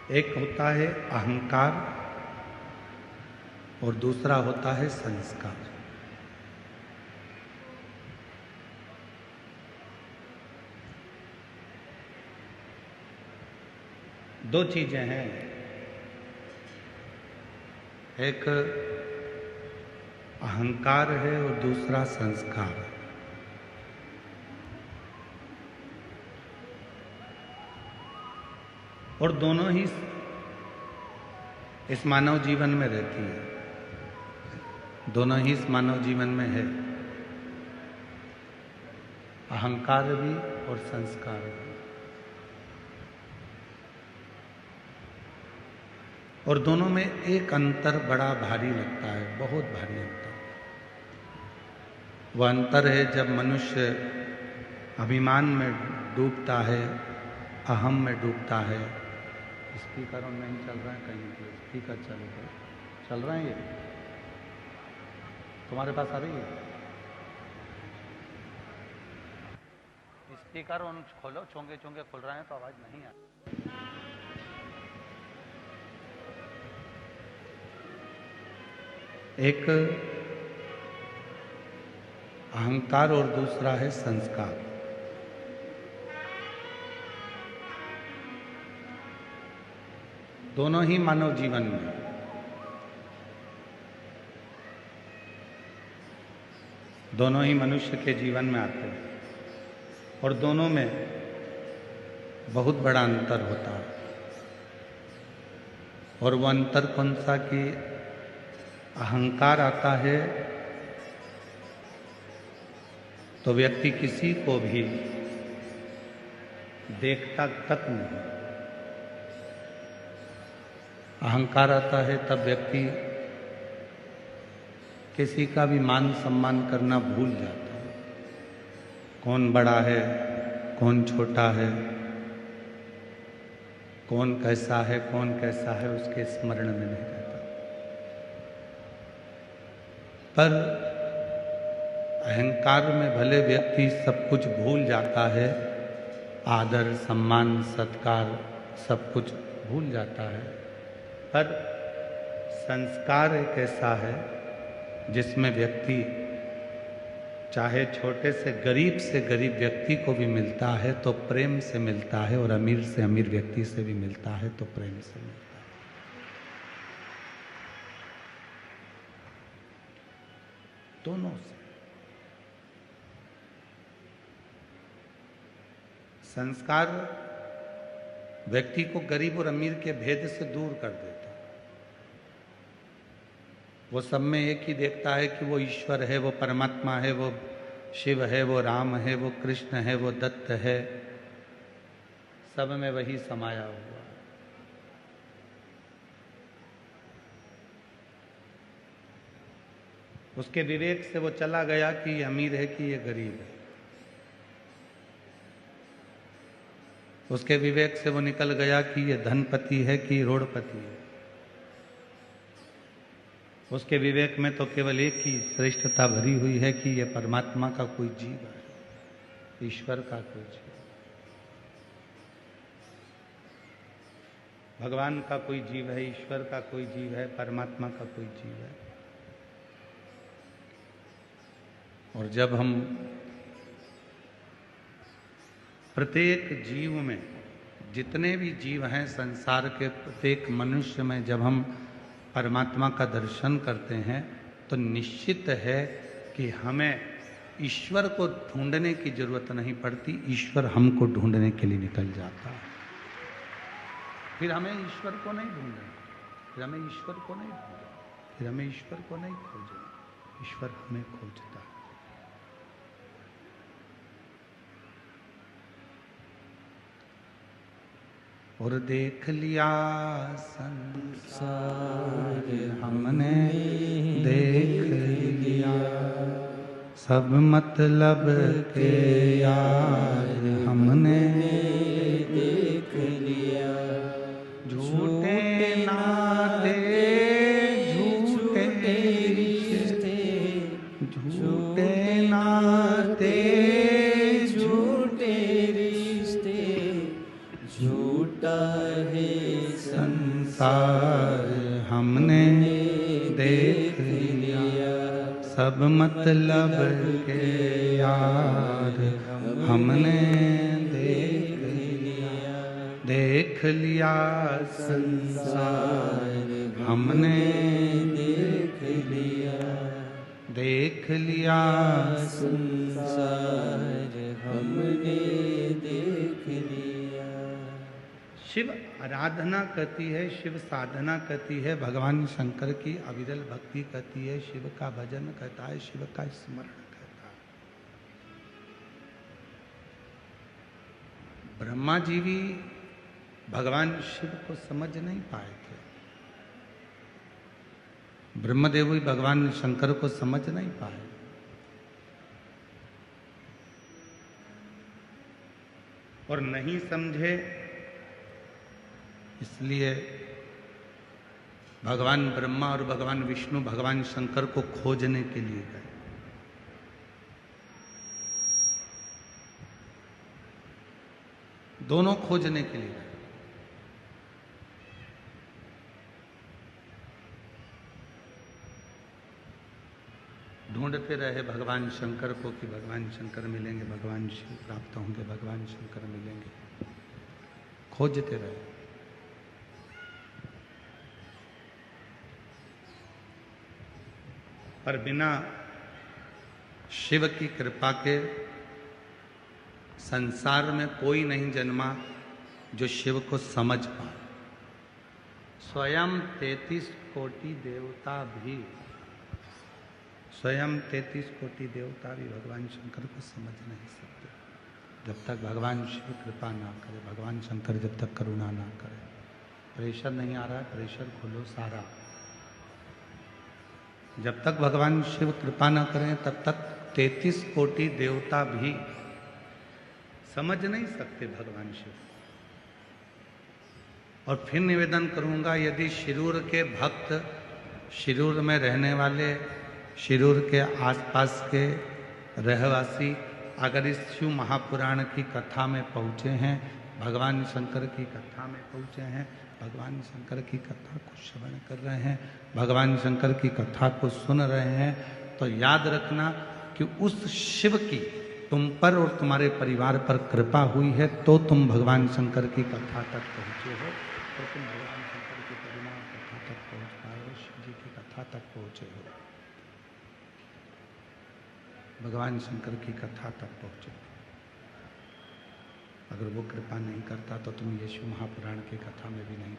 एक होता है अहंकार और दूसरा होता है संस्कार। दो चीजें हैं, एक अहंकार है और दूसरा संस्कार है। और दोनों ही इस मानव जीवन में रहती है, दोनों ही इस मानव जीवन में है, अहंकार भी और संस्कार भी। और दोनों में एक अंतर बड़ा भारी लगता है, बहुत भारी अंतर। वह अंतर है जब मनुष्य अभिमान में डूबता है, अहम में डूबता है। स्पीकर ऑन नहीं चल रहा है, कहीं पे स्पीकर चल रहा है। ये तुम्हारे पास आ रही है? स्पीकर ऑन खोलो, चोंगे चोंगे खुल रहे हैं तो आवाज नहीं आ रही। एक अहंकार और दूसरा है संस्कार। दोनों ही मानव जीवन में, दोनों ही मनुष्य के जीवन में आते हैं और दोनों में बहुत बड़ा अंतर होता है। और वह अंतर कौन सा कि अहंकार आता है तो व्यक्ति किसी को भी देखता तक नहीं। अहंकार आता है तब व्यक्ति किसी का भी मान सम्मान करना भूल जाता है। कौन बड़ा है, कौन छोटा है, कौन कैसा है, कौन कैसा है, उसके स्मरण में नहीं रहता। पर अहंकार में भले व्यक्ति सब कुछ भूल जाता है, आदर सम्मान सत्कार सब कुछ भूल जाता है। पर संस्कार एक ऐसा है जिसमें व्यक्ति चाहे छोटे से गरीब व्यक्ति को भी मिलता है तो प्रेम से मिलता है, और अमीर से अमीर व्यक्ति से भी मिलता है तो प्रेम से मिलता है। दोनों से। संस्कार व्यक्ति को गरीब और अमीर के भेद से दूर कर देता है। वो सब में एक ही देखता है कि वो ईश्वर है, वो परमात्मा है, वो शिव है, वो राम है, वो कृष्ण है, वो दत्त है, सब में वही समाया हुआ है। उसके विवेक से वो चला गया कि ये अमीर है कि ये गरीब है। उसके विवेक से वो निकल गया कि ये धनपति है कि रोडपति है। उसके विवेक में तो केवल एक ही श्रेष्ठता भरी हुई है कि ये परमात्मा का कोई जीव है, ईश्वर का कोई जीव, भगवान का कोई जीव है, ईश्वर का कोई जीव है, परमात्मा का कोई जीव है। और जब हम प्रत्येक जीव में, जितने भी जीव हैं संसार के, प्रत्येक मनुष्य में जब हम परमात्मा का दर्शन करते हैं तो निश्चित है कि हमें ईश्वर को ढूंढने की जरूरत नहीं पड़ती, ईश्वर हमको ढूंढने के लिए निकल जाता है। फिर हमें ईश्वर को नहीं ढूंढना, फिर हमें ईश्वर को नहीं ढूंढना, फिर हमें ईश्वर को नहीं खोजना, ईश्वर हमें खोजता है। और देख लिया संसार हमने, देख लिया सब मतलब के यार हमने, देख लिया झूठे नाते झूठे रिश्ते, झूठे नाते झूठे रिश्ते, झूठा है संसार हमने देख लिया, सब मतलब के यार हमने देख लिया संसार हमने देख लिया संसार हमने देख लिया। शिव आराधना करती है, शिव साधना करती है, भगवान शंकर की अविरल भक्ति करती है, शिव का भजन करता है, शिव का स्मरण करता है। ब्रह्मा जी भी भगवान शिव को समझ नहीं पाए थे, ब्रह्मदेव भी भगवान शंकर को समझ नहीं पाए। और नहीं समझे इसलिए भगवान ब्रह्मा और भगवान विष्णु भगवान शंकर को खोजने के लिए गए। दोनों खोजने के लिए गए। ढूंढते रहे भगवान शंकर को कि भगवान शंकर मिलेंगे, भगवान शिव प्राप्त होंगे, भगवान शंकर मिलेंगे, खोजते रहे। पर बिना शिव की कृपा के संसार में कोई नहीं जन्मा जो शिव को समझ पाए। स्वयं 33 कोटि देवता भी, स्वयं 33 कोटि देवता भी भगवान शंकर को समझ नहीं सकते जब तक भगवान शिव कृपा ना करे, भगवान शंकर जब तक करुणा ना करे। प्रेशर नहीं आ रहा है, प्रेशर खोलो सारा। जब तक भगवान शिव कृपा ना करें तब तक 33 कोटि देवता भी समझ नहीं सकते भगवान शिव। और फिर निवेदन करूंगा, यदि शिरूर के भक्त, शिरूर में रहने वाले, शिरूर के आसपास के रहवासी अगर इस शिव महापुराण की कथा में पहुँचे हैं, भगवान शंकर की कथा में पहुँचे हैं, भगवान शंकर की कथा को श्रवण कर रहे हैं, भगवान शंकर की कथा को सुन रहे हैं, तो याद रखना कि उस शिव की तुम पर और तुम्हारे परिवार पर कृपा हुई है, तो तुम भगवान शंकर की कथा तक पहुँचे हो, तो तुम भगवान शंकर की करुणा कथा तक पहुँच पाए हो, शिव जी की कथा तक पहुँचे हो, भगवान शंकर की कथा तक पहुँचे। अगर वो कृपा नहीं करता तो तुम यीशु महापुराण की कथा में भी नहीं